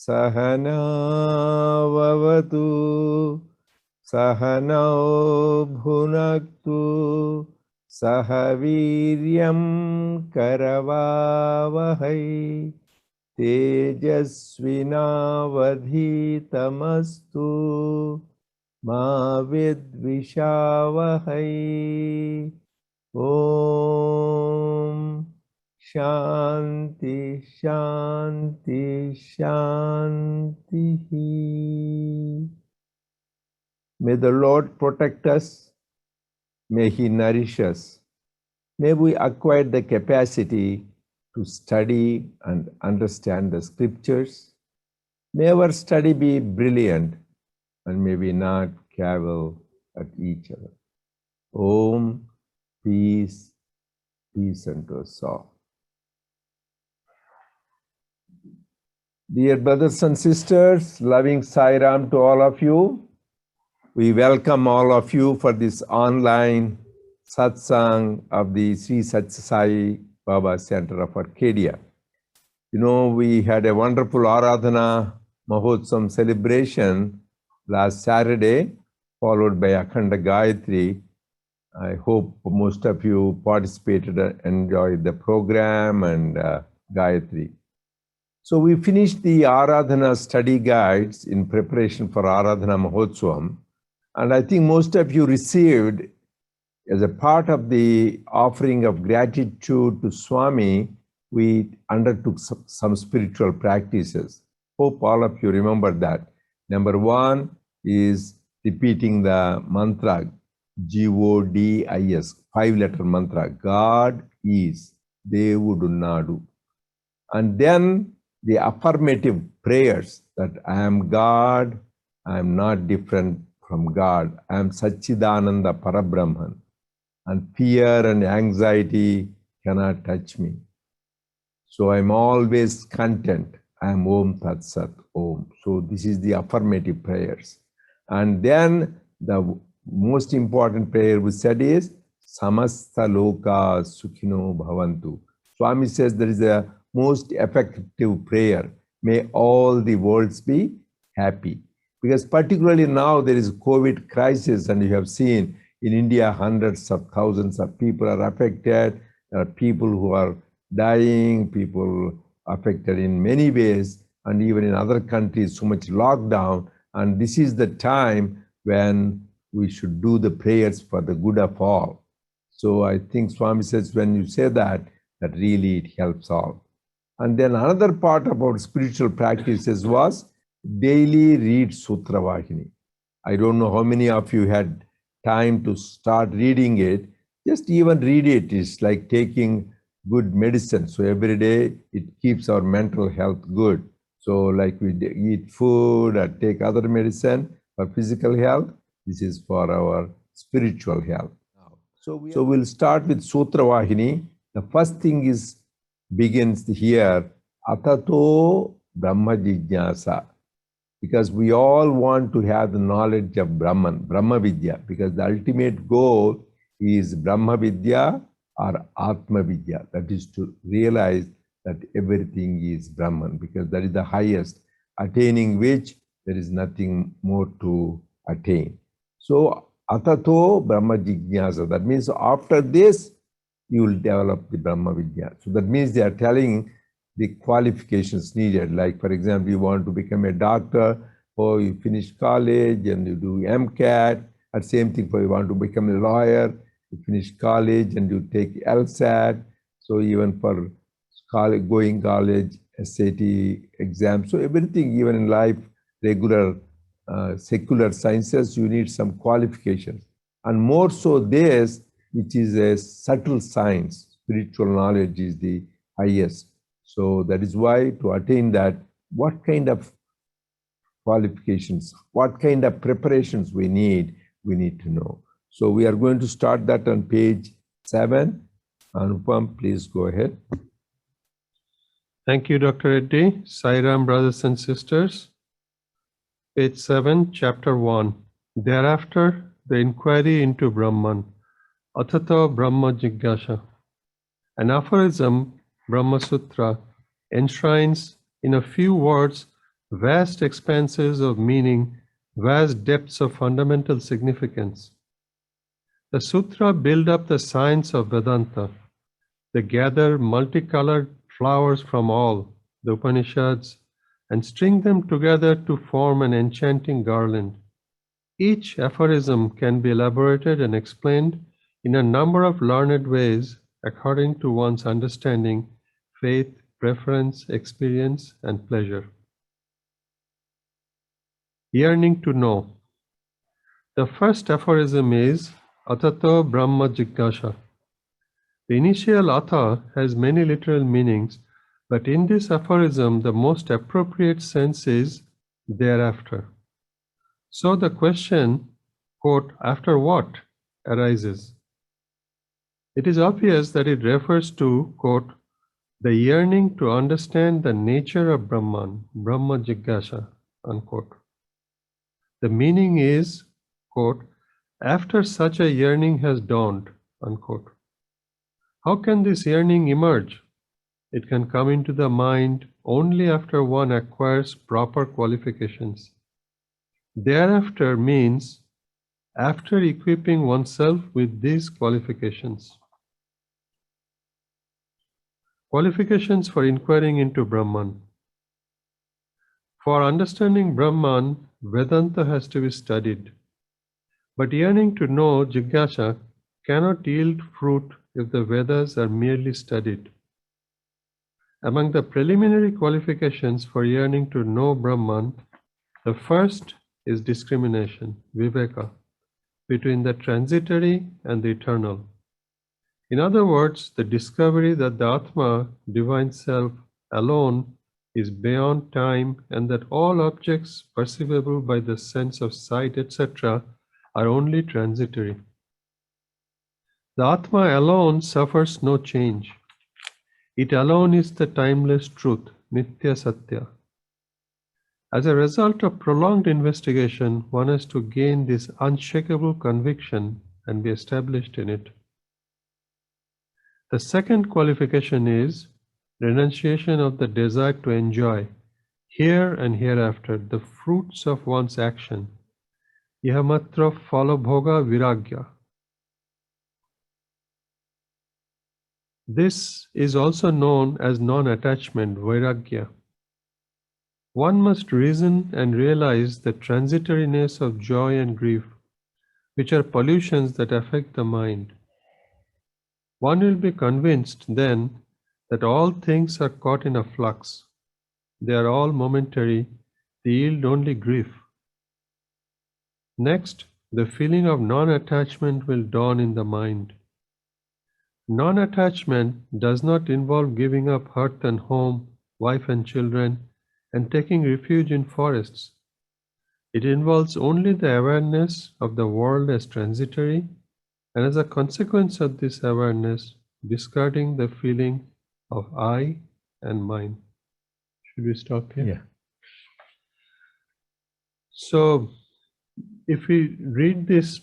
Sahana vavatu sahanau bhunaktu sahaviryam karavavahai tejasvinavadhitamastu ma vidvishavahai. Om Shanti, Shanti, Shanti. May the Lord protect us. May He nourish us. May we acquire the capacity to study and understand the scriptures. May our study be brilliant and may we not cavil at each other. Om, peace, peace unto us all. Dear brothers and sisters, loving Sai Ram to all of you. We welcome all of you for this online satsang of the Sri Sathya Sai Baba Center of Arcadia. You know, we had a wonderful Aradhana Mahotsam celebration last Saturday, followed by Akhanda Gayatri. I hope most of you participated and enjoyed the program and Gayatri. So we finished the Aradhana study guides in preparation for Aradhana Mahotsam. And I think most of you received, as a part of the offering of gratitude to Swami, we undertook some spiritual practices. Hope all of you remember that. Number one is repeating the mantra, Godis, 5-letter mantra, God is, Devudu Nadu. And then the affirmative prayers that I am God, I am not different from God, I am Satchidananda Parabrahman, and fear and anxiety cannot touch me. So I'm always content. I am Om Tat Sat Om. So this is the affirmative prayers. And then the most important prayer we said is Samasta Loka Sukhino Bhavantu. Swami says there is a most effective prayer. May all the worlds be happy. Because particularly now there is COVID crisis, and you have seen in India hundreds of thousands of people are affected. There are people who are dying, people affected in many ways, and even in other countries so much lockdown. And this is the time when we should do the prayers for the good of all. So I think Swami says when you say that really it helps all. And then another part about spiritual practices was daily read Sutra Vahini. I don't know how many of you had time to start reading it. Just even read it is like taking good medicine. So every day it keeps our mental health good. So like we eat food or take other medicine for physical health, this is for our spiritual health. So we'll start with Sutra Vahini. The first thing begins here, Atato Brahma Jignasa. Because we all want to have the knowledge of Brahman, Brahma Vidya, because the ultimate goal is Brahma Vidya or Atma Vidya. That is to realize that everything is Brahman, because that is the highest, attaining which there is nothing more to attain. So, Atato Brahma Jignasa. That means after this, you will develop the Brahma Vidya. So that means they are telling the qualifications needed. Like, for example, you want to become a doctor, or you finish college and you do MCAT, or same thing for you want to become a lawyer, you finish college and you take LSAT. So even for going college, SAT exam. So everything, even in life, regular secular sciences, you need some qualifications. And more so this, which is a subtle science, spiritual knowledge is the highest. So that is why to attain that, what kind of qualifications, what kind of preparations we need to know. So we are going to start that on page 7. Anupam, please go ahead. Thank you, Dr. Reddy. Sairam, brothers and sisters. Page 7, chapter 1. Thereafter, the inquiry into Brahman. Athato Brahma Jigyasa. An aphorism, Brahma Sutra, enshrines in a few words vast expanses of meaning, vast depths of fundamental significance. The sutra build up the science of Vedanta. They gather multicolored flowers from all the Upanishads and string them together to form an enchanting garland. Each aphorism can be elaborated and explained in a number of learned ways according to one's understanding, faith, preference, experience, and pleasure. Yearning to know. The first aphorism is Atato Brahma Jigyasa. The initial Atha has many literal meanings, but in this aphorism, the most appropriate sense is thereafter. So the question, quote, after what, arises. It is obvious that it refers to, quote, the yearning to understand the nature of Brahman, Brahma Jigyasa, unquote. The meaning is, quote, after such a yearning has dawned, unquote. How can this yearning emerge? It can come into the mind only after one acquires proper qualifications. Thereafter means after equipping oneself with these qualifications. Qualifications for inquiring into Brahman. For understanding Brahman, Vedanta has to be studied. But yearning to know, Jigyasa, cannot yield fruit if the Vedas are merely studied. Among the preliminary qualifications for yearning to know Brahman, the first is discrimination, viveka, between the transitory and the eternal. In other words, the discovery that the Atma, divine self, alone is beyond time and that all objects perceivable by the sense of sight, etc., are only transitory. The Atma alone suffers no change. It alone is the timeless truth, Nitya Sathya. As a result of prolonged investigation, one has to gain this unshakable conviction and be established in it. The second qualification is renunciation of the desire to enjoy, here and hereafter, the fruits of one's action. Yahamatra phalabhoga viragya. This is also known as non-attachment, vairagya. One must reason and realize the transitoriness of joy and grief, which are pollutions that affect the mind. One will be convinced then that all things are caught in a flux. They are all momentary, they yield only grief. Next, the feeling of non-attachment will dawn in the mind. Non-attachment does not involve giving up hearth and home, wife and children, and taking refuge in forests. It involves only the awareness of the world as transitory, and as a consequence of this awareness, discarding the feeling of I and mine. Should we stop here? Yeah. So, if we read this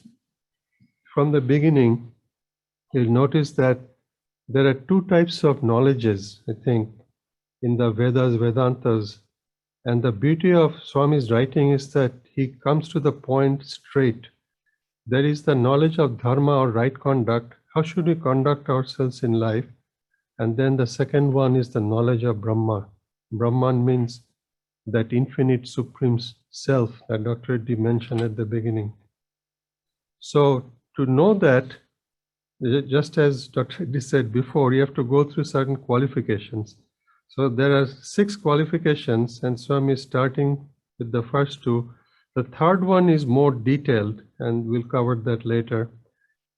from the beginning, you'll notice that there are two types of knowledges, I think, in the Vedas, Vedantas. And the beauty of Swami's writing is that he comes to the point straight. There is the knowledge of dharma or right conduct. How should we conduct ourselves in life? And then the second one is the knowledge of Brahma. Brahman means that infinite supreme self that Dr. Reddy mentioned at the beginning. So to know that, just as Dr. Reddy said before, you have to go through certain qualifications. So there are 6 qualifications, and Swami is starting with the first 2. The third one is more detailed, and we'll cover that later.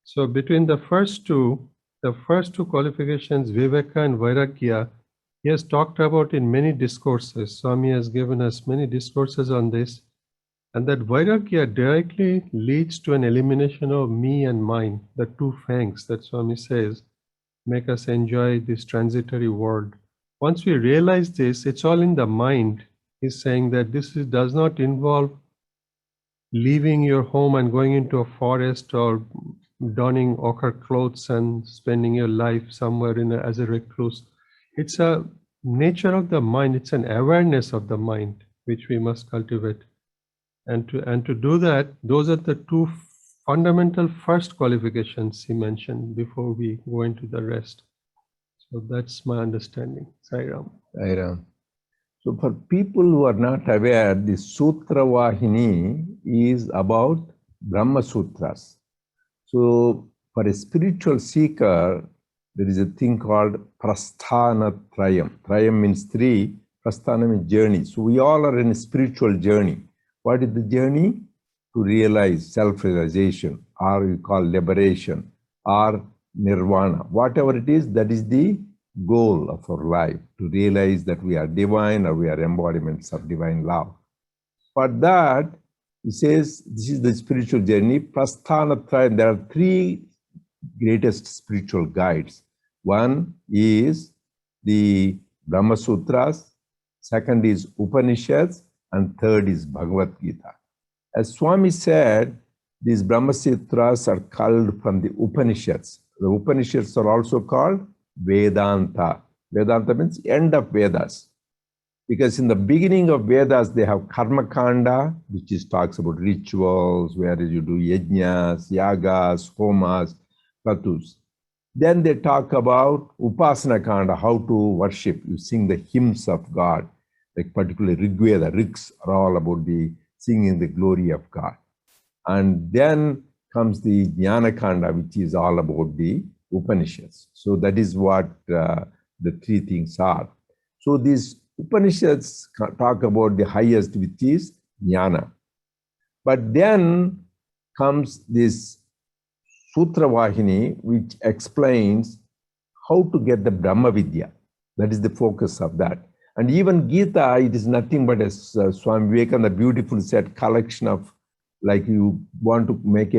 So between the first two qualifications, Viveka and Vairagya, he has talked about in many discourses. Swami has given us many discourses on this, and that Vairagya directly leads to an elimination of me and mine, the 2 fangs that Swami says make us enjoy this transitory world. Once we realize this, it's all in the mind. He's saying that this does not involve leaving your home and going into a forest or donning ochre clothes and spending your life somewhere as a recluse. It's a nature of the mind. It's an awareness of the mind which we must cultivate. And to do that, those are the 2 fundamental first qualifications he mentioned before we go into the rest. So that's my understanding. Sairam. Sairam. So for people who are not aware, the Sutra Vahini is about Brahma Sutras. So for a spiritual seeker, there is a thing called Prasthana Trayam. Trayam means 3, Prasthana means journey. So we all are in a spiritual journey. What is the journey? To realize self-realization, or we call liberation, or nirvana. Whatever it is, that is the goal of our life, to realize that we are divine or we are embodiments of divine love. For that, he says, this is the spiritual journey. Prasthana Trayam, there are 3 greatest spiritual guides. One is the Brahma Sutras, second is Upanishads, and third is Bhagavad Gita. As Swami said, these Brahma Sutras are called from the Upanishads. The Upanishads are also called Vedanta. Vedanta means end of Vedas. Because in the beginning of Vedas, they have Karma Kanda, which talks about rituals, where you do yajnas, yagas, homas, katus. Then they talk about Upasana Kanda, how to worship. You sing the hymns of God, like particularly Rigveda, Rigs are all about the singing the glory of God. And then comes the Jnana Kanda, which is all about the Upanishads. So that is what the 3 things are. So these Upanishads talk about the highest, which is Jnana. But then comes this Sutra Vahini, which explains how to get the Brahma Vidya. That is the focus of that. And even Gita, it is nothing but, as Swami Vivekananda beautifully said, collection of, like you want to make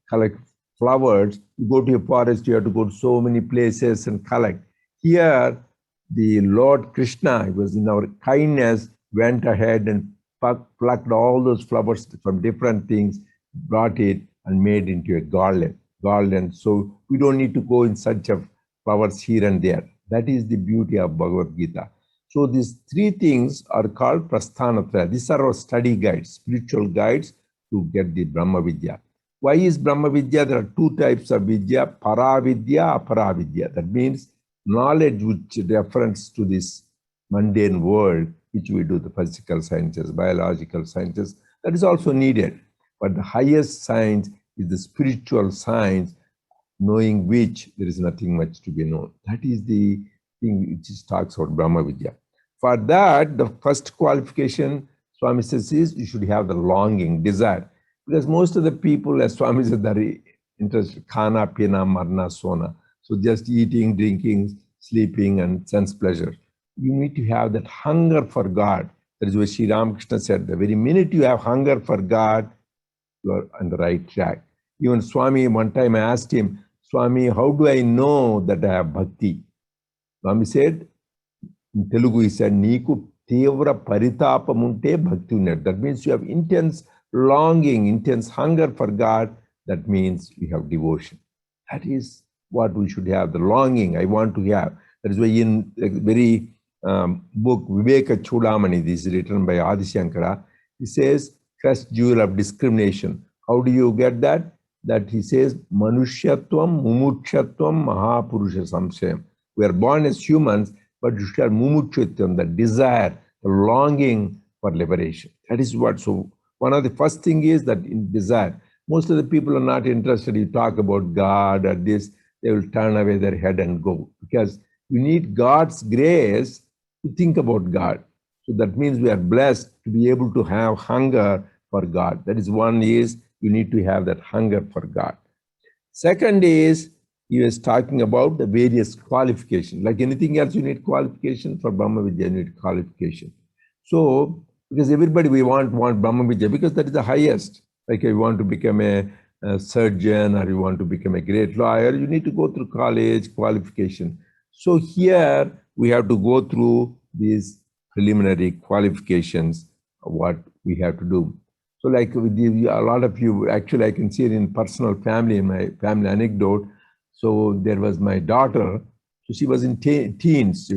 collect flowers, you go to a forest, you have to go to so many places and collect. Here, the Lord Krishna, he was in our kindness, went ahead and plucked all those flowers from different things, brought it and made into a garland. So we don't need to go in search of flowers here and there. That is the beauty of Bhagavad Gita. So these 3 things are called Prasthanatra. These are our study guides, spiritual guides to get the Brahma Vidya. Why is Brahma Vidya? There are 2 types of Vidya, Paravidya, Aparavidya. That means knowledge which reference to this mundane world, which we do, the physical sciences, biological sciences, that is also needed. But the highest science is the spiritual science, knowing which there is nothing much to be known. That is the thing which talks about Brahma Vidya. For that, the first qualification, Swami says, is you should have the longing, desire. Because most of the people, as Swami said, are interested, khana, pina, marna, sona. So just eating, drinking, sleeping, and sense pleasure. You need to have that hunger for God. That is what Sri Ramakrishna said. The very minute you have hunger for God, you are on the right track. Even Swami, one time I asked him, Swami, how do I know that I have bhakti? Swami said, in Telugu, he said, Neeku tevra paritapamunte bhakti unnadu. That means you have intense longing, intense hunger for God. That means you have devotion. That is what we should have, the longing I want to have. That is why in a very book, Viveka Chudamani, this is written by Adi Shankara, he says, first jewel of discrimination. How do you get that? That he says, Manushyatvam, Mumukshatvam, Mahapurusha Samshayam. We are born as humans, but you should have Mumukshatvam, the desire, the longing for liberation. That is what, so one of the first thing is that in desire. Most of the people are not interested. You talk about God or this, they will turn away their head and go. Because you need God's grace to think about God. So that means we are blessed to be able to have hunger for God. That is one is you need to have that hunger for God. Second is he was talking about the various qualifications. Like anything else, you need qualification. For Brahma Vidya, you need qualification. So because everybody we want Brahma Vidya because that is the highest. Like you want to become a surgeon or you want to become a great lawyer, you need to go through college qualification. So here we have to go through these preliminary qualifications of what we have to do. So like with a lot of you, actually I can see it in personal family, in my family anecdote. So there was my daughter, so she was in teens,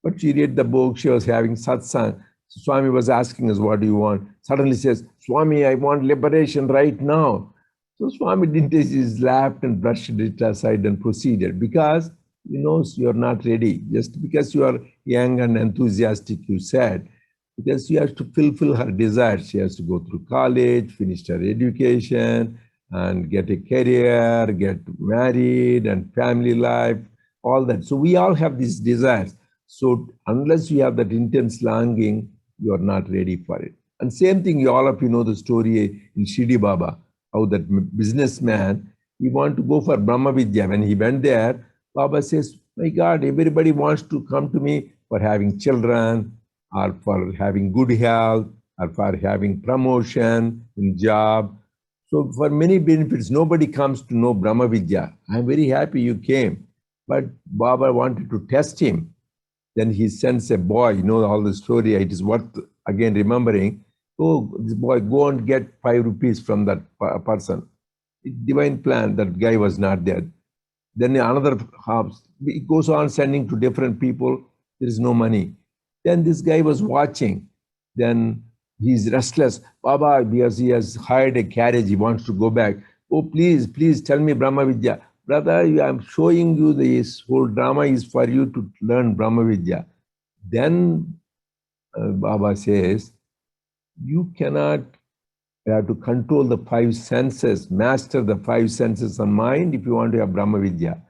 but she read the book, she was having satsang. So Swami was asking us, what do you want? Suddenly says, Swami, I want liberation right now. So Swami didn't take his lap and brushed it aside and proceeded because he knows you're not ready. Just because you are young and enthusiastic, you said, because she has to fulfill her desires. She has to go through college, finish her education, and get a career, get married, and family life, all that. So we all have these desires. So unless you have that intense longing, you are not ready for it. And same thing, all of you know the story in Shirdi Baba, how that businessman, he wanted to go for Brahma Vidya. When he went there, Baba says, my God, everybody wants to come to me for having children, or for having good health, or for having promotion in job. So for many benefits, nobody comes to know Brahma Vidya. I'm very happy you came. But Baba wanted to test him. Then he sends a boy, you know all the story, it is worth again remembering. Oh, this boy, go and get 5 rupees from that person. Divine plan, that guy was not there. Then another half, it goes on sending to different people, there is no money. Then this guy was watching. Then he's restless. Baba, because he has hired a carriage, he wants to go back. Oh, please tell me Brahma Vidya. Brother, I'm showing you this whole drama is for you to learn Brahma Vidya. Then Baba says, you cannot have to control the 5 senses, master the 5 senses of mind if you want to have Brahma Vidya.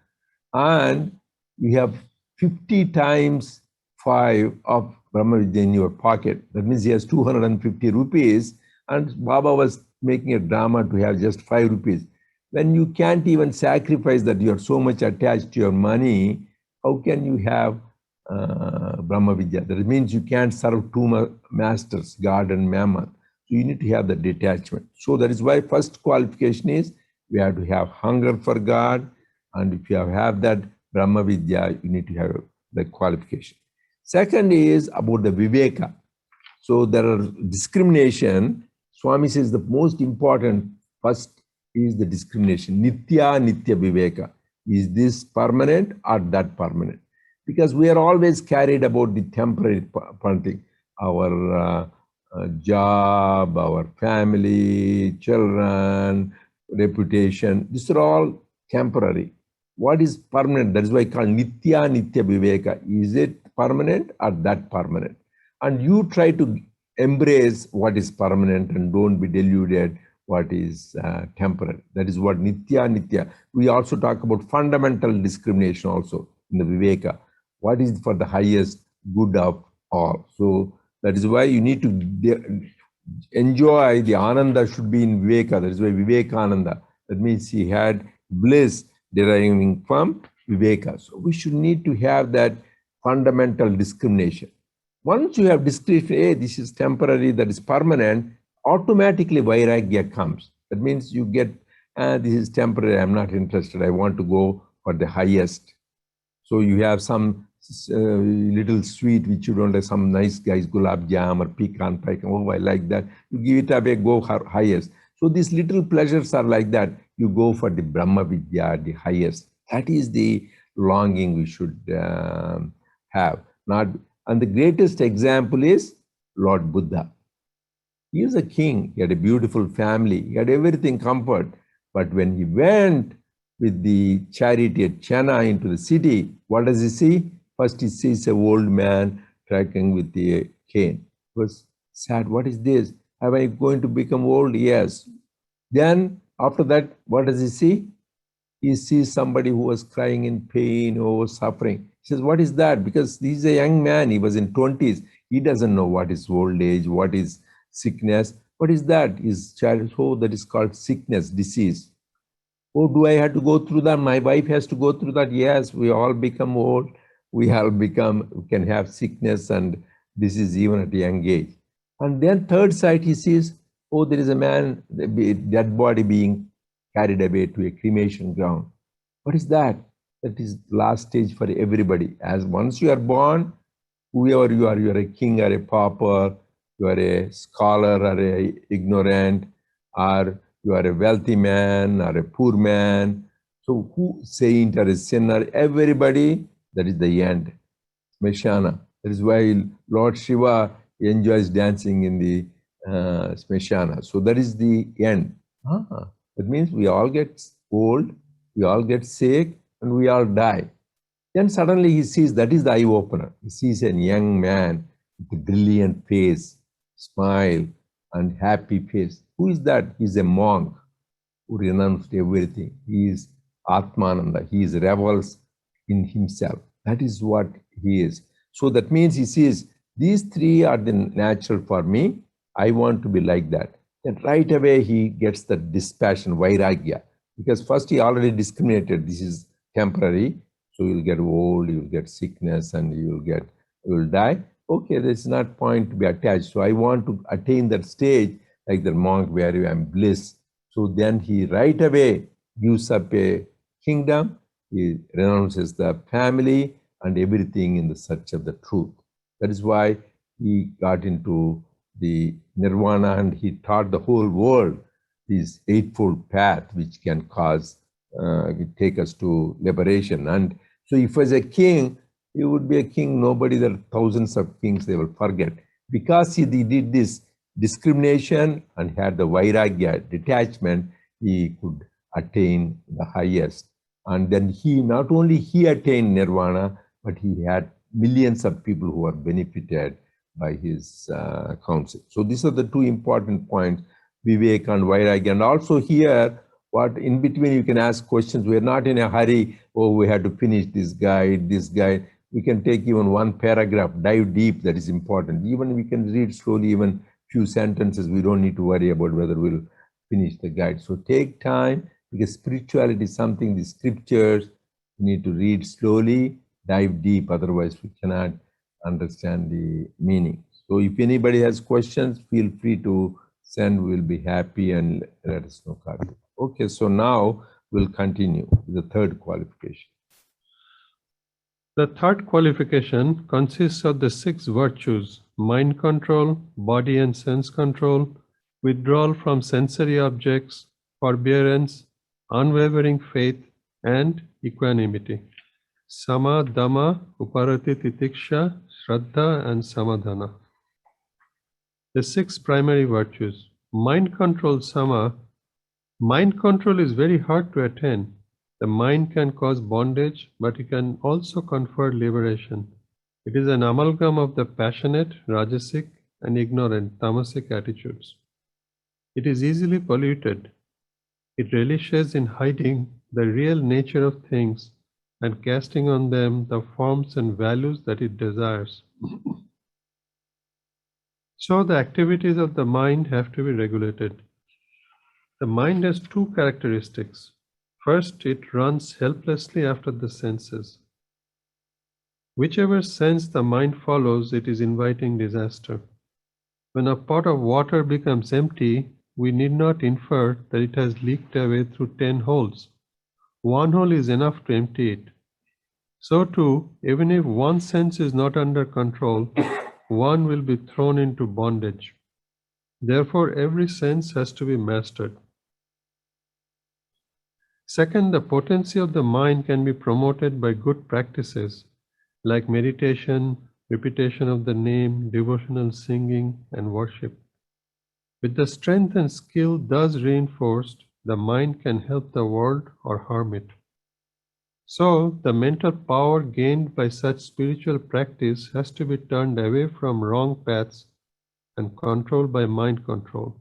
And you have 50 times 5 of Brahma Vidya in your pocket. That means he has 250 rupees, and Baba was making a drama to have just 5 rupees. When you can't even sacrifice that, you're so much attached to your money, how can you have Brahma Vidya? That means you can't serve 2 masters, God and Mammon. So you need to have the detachment. So that is why first qualification is we have to have hunger for God. And if you have that Brahma Vidya, you need to have the qualification. Second is about the Viveka. So there are discrimination. Swami says the most important first is the discrimination. Nitya Viveka. Is this permanent or that permanent? Because we are always carried about the temporary thing. Our job, our family, children, reputation. These are all temporary. What is permanent? That is why I call Nitya Viveka. Is it permanent or that permanent? And you try to embrace what is permanent and don't be deluded what is temporary. That is what Nitya. We also talk about fundamental discrimination also in the Viveka. What is for the highest good of all? So that is why you need to enjoy the Ananda should be in Viveka. That is why Vivekananda. That means he had bliss deriving from Viveka. So we should need to have that fundamental discrimination. Once you have discrimination, hey, this is temporary, that is permanent, automatically Vairagya comes. That means you get, this is temporary, I'm not interested, I want to go for the highest. So you have some little sweet which you don't like, some nice guys, gulab jam or pecan pie, oh, I like that. You give it away, go highest. So these little pleasures are like that. You go for the Brahma Vidya, the highest. That is the longing we should have. And the greatest example is Lord Buddha. He is a king. He had a beautiful family. He had everything comfort. But when he went with the chariot at Chennai into the city, what does he see? First he sees an old man tracking with the cane. He was sad. What is this? Am I going to become old? Yes. Then after that, what does he see? He sees somebody who was crying in pain or suffering. He says, what is that? Because he's a young man, he was in 20s. He doesn't know what is old age, what is sickness. What is that? His child, oh, that is called sickness, disease. Oh, do I have to go through that? My wife has to go through that. Yes, we all become old. We can have sickness and disease even at a young age. And then third sight, he sees, oh, there is a man, dead body being carried away to a cremation ground. What is that? That is last stage for everybody. As once you are born, whoever you are a king or a pauper, you are a scholar or a ignorant, or you are a wealthy man or a poor man. So who saint or a sinner, everybody, that is the end. Smeshana. That is why Lord Shiva enjoys dancing in the Smeshana. So that is the end. That means we all get old, we all get sick, and we all die. Then suddenly he sees, that is the eye opener. He sees a young man with a brilliant face, smile, and happy face. Who is that? He's a monk who renounced everything. He is Atmananda. He is revels in himself. That is what he is. So that means he says, these three are the natural for me. I want to be like that. Then right away he gets the dispassion, vairagya. Because first he already discriminated, this is temporary. So you'll get old, you'll get sickness, and you will die. Okay, there's not point to be attached. So I want to attain that stage, like the monk where I am bliss. So then he right away gives up a kingdom, he renounces the family and everything in the search of the truth. That is why he got into the nirvana, and he taught the whole world this eightfold path which can take us to liberation. And so if as a king, he would be a king, nobody, there are thousands of kings, they will forget. Because he did this discrimination and had the vairagya, detachment, he could attain the highest. And then he, not only he attained nirvana, but he had millions of people who are benefited by his counsel. So these are the two important points, Vivek and Vairagya. And also here, what in between you can ask questions. We're not in a hurry, oh, we have to finish this guide. We can take even one paragraph, dive deep, that is important. Even we can read slowly, even few sentences. We don't need to worry about whether we'll finish the guide. So take time, because spirituality is something, the scriptures, we need to read slowly, dive deep, otherwise we cannot understand the meaning. So if anybody has questions, feel free to send, we'll be happy and let us know. Okay, so now we'll continue with the third qualification. The third qualification consists of the 6 virtues: mind control, body and sense control, withdrawal from sensory objects, forbearance, unwavering faith, and equanimity. Sama, Dhamma, Uparati, Titiksha, Shraddha, and Samadhana. The 6 primary virtues. Mind control, Sama. Mind control is very hard to attain. The mind can cause bondage, but it can also confer liberation. It is an amalgam of the passionate, rajasic, and ignorant, tamasic attitudes. It is easily polluted. It relishes in hiding the real nature of things and casting on them the forms and values that it desires. So the activities of the mind have to be regulated. The mind has 2 characteristics. First, it runs helplessly after the senses. Whichever sense the mind follows, it is inviting disaster. When a pot of water becomes empty, we need not infer that it has leaked away through 10 holes. 1 hole is enough to empty it. So too, even if one sense is not under control, one will be thrown into bondage. Therefore, every sense has to be mastered. Second, the potency of the mind can be promoted by good practices like meditation, repetition of the name, devotional singing, and worship. With the strength and skill thus reinforced, the mind can help the world or harm it. So, the mental power gained by such spiritual practice has to be turned away from wrong paths and controlled by mind control.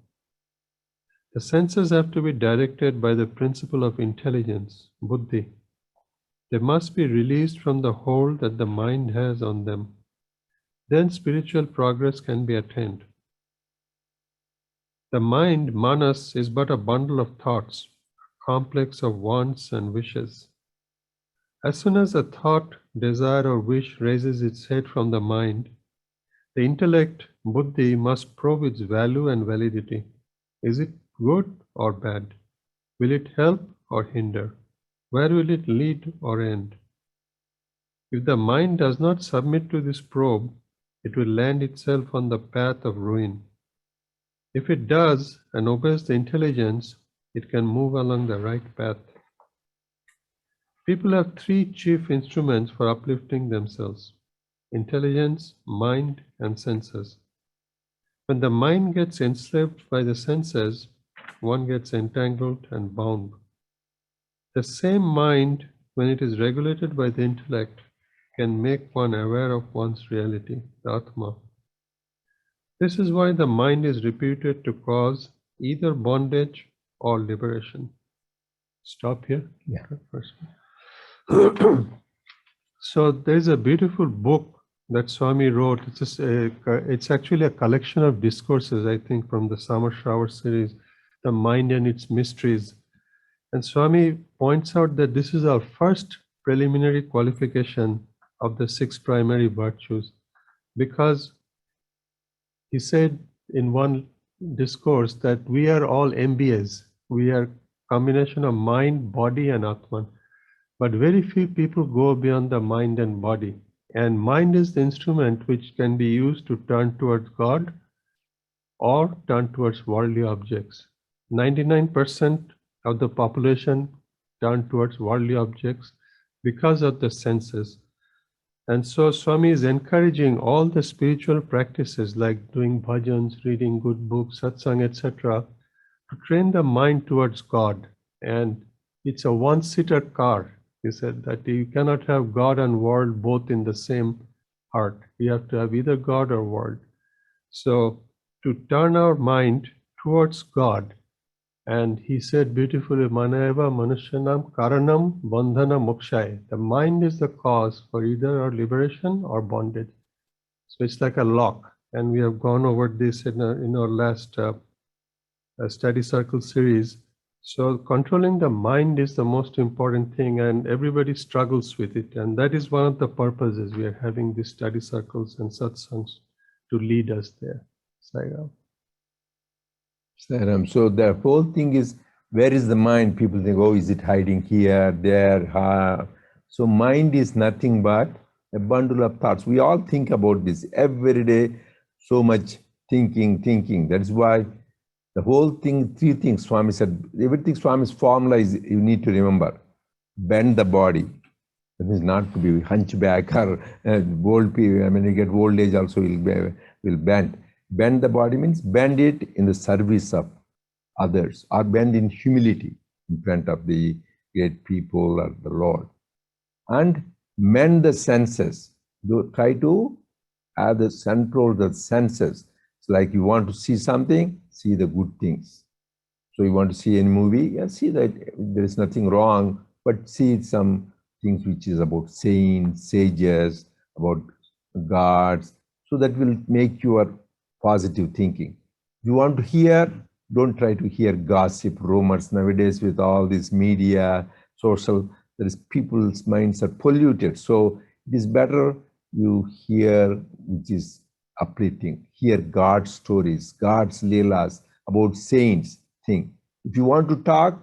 The senses have to be directed by the principle of intelligence, buddhi. They must be released from the hold that the mind has on them. Then spiritual progress can be attained. The mind, manas, is but a bundle of thoughts, complex of wants and wishes. As soon as a thought, desire, or wish raises its head from the mind, the intellect, buddhi, must probe its value and validity. Is it good or bad? Will it help or hinder? Where will it lead or end? If the mind does not submit to this probe, it will land itself on the path of ruin. If it does and obeys the intelligence, it can move along the right path. People have three chief instruments for uplifting themselves: intelligence, mind, and senses. When the mind gets enslaved by the senses, one gets entangled and bound. The same mind, when it is regulated by the intellect, can make one aware of one's reality, the Atma. This is why the mind is reputed to cause either bondage or liberation. Stop here? Yeah. So there's a beautiful book that Swami wrote. It's actually a collection of discourses, I think, from the Summer Shower series, The Mind and Its Mysteries. And Swami points out that this is our first preliminary qualification of the 6 primary virtues, because he said in one discourse that we are all MBAs. We are combination of mind, body, and Atman. But very few people go beyond the mind and body. And mind is the instrument which can be used to turn towards God or turn towards worldly objects. 99% of the population turn towards worldly objects because of the senses. And so Swami is encouraging all the spiritual practices like doing bhajans, reading good books, satsang, etc., to train the mind towards God. And it's a one-seater car. He said that you cannot have God and world both in the same heart. You have to have either God or world. So to turn our mind towards God, and he said beautifully, Manayava Manushyanam Karanam Bandhana Mokshaya. The mind is the cause for either our liberation or bondage. So it's like a lock. And we have gone over this in our last study circle series. So controlling the mind is the most important thing, and everybody struggles with it. And that is one of the purposes we are having these study circles and satsangs, to lead us there. Sairam. So the whole thing is, where is the mind? People think, oh, is it hiding here, there? So mind is nothing but a bundle of thoughts. We all think about this every day, so much thinking. That is why the whole thing, 3 things Swami said, everything Swami's formula is, you need to remember, bend the body. That means not to be hunchback or old people. I mean, you get old age also will bend. Bend the body means bend it in the service of others, or bend in humility in front of the great people or the Lord. And mend the senses. Try to have the control the senses. It's like you want to see something, see the good things. So you want to see any movie, yeah, see that there is nothing wrong, but see some things which is about saints, sages, about gods. So that will make your positive thinking. You want to hear, don't try to hear gossip, rumors. Nowadays with all this media, social, there is people's minds are polluted. So it is better you hear which is uplifting. Hear God's stories, God's leelas, about saints thing. If you want to talk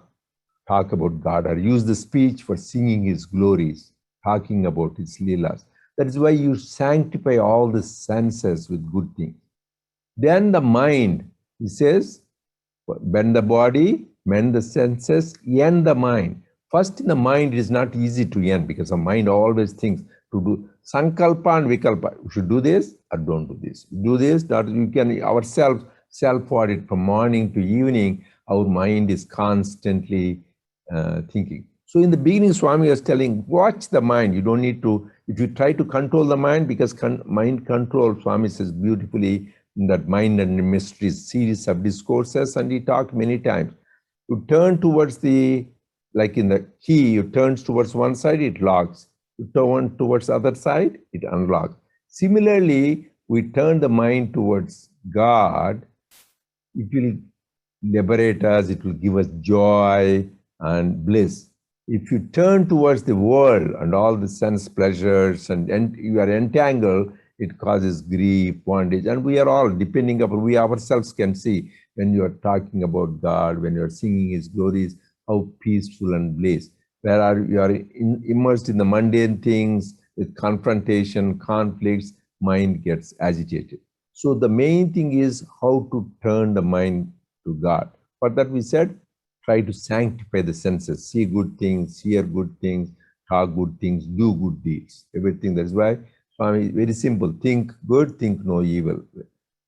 about God, or use the speech for singing His glories, talking about His leelas. That is why you sanctify all the senses with good things. Then the mind, he says, bend the body, mend the senses, end the mind. First in the mind, it is not easy to end, because the mind always thinks to do sankalpa and vikalpa. You should do this or don't do this. Do this, that you can ourselves self-audit from morning to evening. Our mind is constantly thinking. So in the beginning, Swami was telling, watch the mind. You don't need to, if you try to control the mind, because mind control, Swami says beautifully, in that Mind and Mysteries series of discourses, and he talked many times, to turn towards the like in the key, you turn towards one side, it locks. You turn towards the other side, it unlocks. Similarly, we turn the mind towards God, it will liberate us, it will give us joy and bliss. If you turn towards the world and all the sense pleasures and you are entangled, it causes grief, bondage. And we are all depending upon, we ourselves can see when you are talking about God, when you are singing His glories, how peaceful and bliss. Where you are immersed in the mundane things with confrontation, conflicts, mind gets agitated. So the main thing is how to turn the mind to God. For that we said, try to sanctify the senses, see good things, hear good things, talk good things, do good deeds, everything. That is why Swami, very simple, think good, think no evil.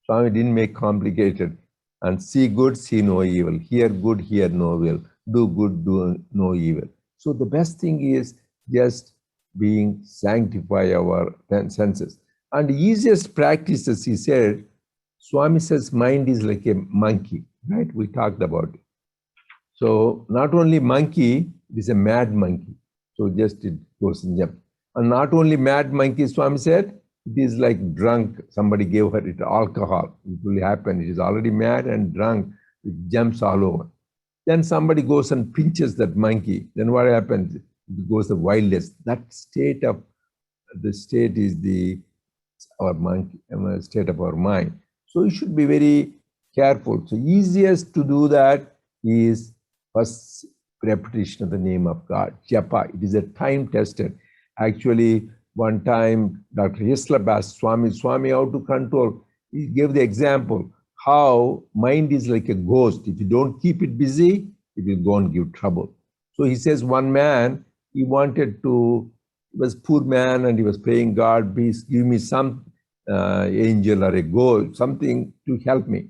Swami didn't make complicated. And see good, see no evil. Hear good, hear no evil. Do good, do no evil. So the best thing is just being sanctify our senses. And the easiest practice, as he said, Swami says mind is like a monkey, right? We talked about it. So not only monkey, it is a mad monkey. So just it goes and jumps. And not only mad monkey, Swami said, it is like drunk. Somebody gave her it alcohol. It will happen. It is already mad and drunk. It jumps all over. Then somebody goes and pinches that monkey. Then what happens? It goes the wildest. That state of the state is our monkey, state of our mind. So you should be very careful. So easiest to do that is first repetition of the name of God, japa. It is a time tested. Actually, one time Dr. Hislop asked Swami how to control. He gave the example how mind is like a ghost. If you don't keep it busy, it will go and give trouble. So he says one man, he was poor man and he was praying, God, please give me some angel or a ghost, something to help me.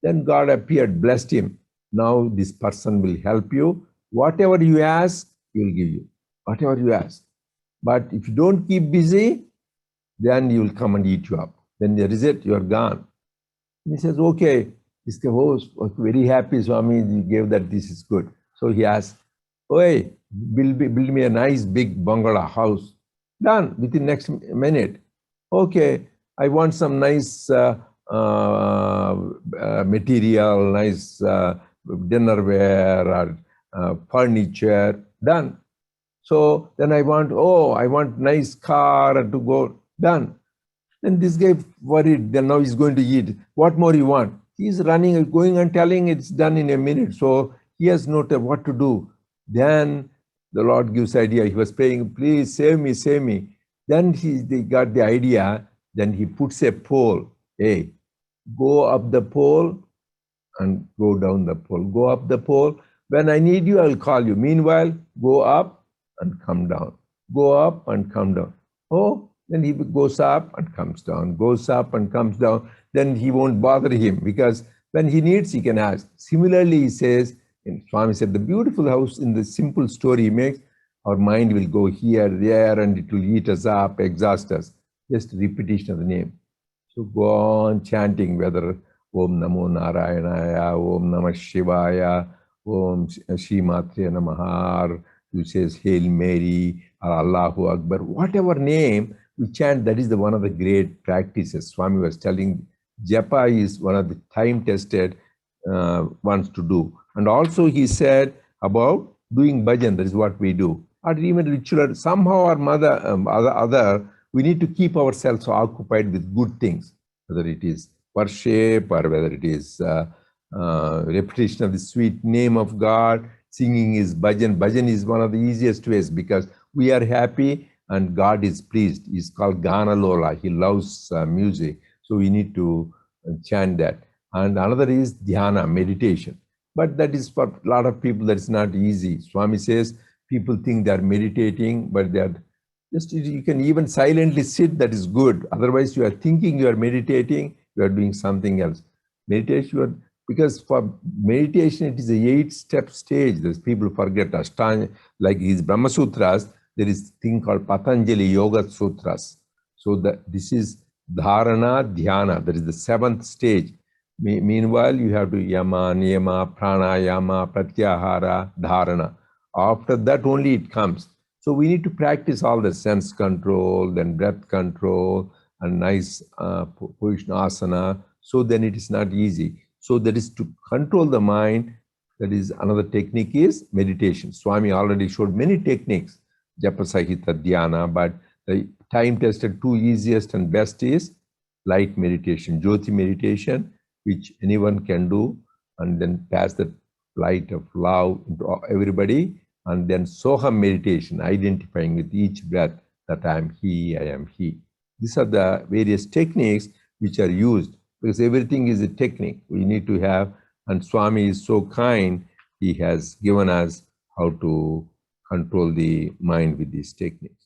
Then God appeared, blessed him. Now this person will help you. Whatever you ask, he will give you. Whatever you ask. But if you don't keep busy, then he will come and eat you up. Then the result, you are gone. And he says, okay, this host was very happy, Swami, you gave that, this is good. So he asked, hey, build me a nice big bungalow house. Done within next minute. Okay, I want some nice material, nice dinnerware or furniture. Done. So then I want nice car to go. Done. Then this guy worried. Then now he's going to eat. What more you want? He's running, going and telling it's done in a minute. So he has no time what to do. Then the Lord gives idea. He was praying, please save me, save me. Then they got the idea. Then he puts a pole. Hey, go up the pole and go down the pole. Go up the pole. When I need you, I'll call you. Meanwhile, go up and come down. Go up and come down. Oh, then he goes up and comes down. Goes up and comes down. Then he won't bother him because when he needs, he can ask. Similarly, he says, and Swami said, the beautiful house in the simple story he makes, our mind will go here, there, and it will eat us up, exhaust us. Just repetition of the name. So go on chanting, whether Om Namo Narayanaya, Om Namah Shivaya, Om Shri Matre Namahar, who says Hail Mary, or Allahu Akbar, whatever name we chant, that is one of the great practices. Swami was telling, japa is one of the time-tested ones to do. And also he said about doing bhajan, that is what we do. Or even ritual, somehow or other, we need to keep ourselves occupied with good things, whether it is worship or whether it is repetition of the sweet name of God, singing is bhajan. Bhajan is one of the easiest ways because we are happy and God is pleased. He's called Gana Lola. He loves music. So we need to chant that. And another is dhyana, meditation. But that is for a lot of people, that's not easy. Swami says people think they are meditating, but they are just, you can even silently sit, that is good. Otherwise, you are thinking you are meditating, you are doing something else. Meditation, because for meditation, it is a 8-step stage. There's people forget Ashtanga, like these Brahma Sutras, there is a thing called Patanjali Yoga Sutras. So this is dharana, dhyana, that is the 7th stage. Meanwhile, you have to yama, niyama, pranayama, pratyahara, dharana. After that only it comes. So we need to practice all the sense control, then breath control, and nice position asana. So then it is not easy. So that is to control the mind. That is another technique is meditation. Swami already showed many techniques, Japa Sahita Dhyana, but the time tested two easiest and best is light meditation, Jyoti meditation, which anyone can do, and then pass the light of love into everybody, and then Soham meditation, identifying with each breath that I am he, I am he. These are the various techniques which are used, because everything is a technique we need to have, and Swami is so kind, he has given us how to control the mind with these techniques.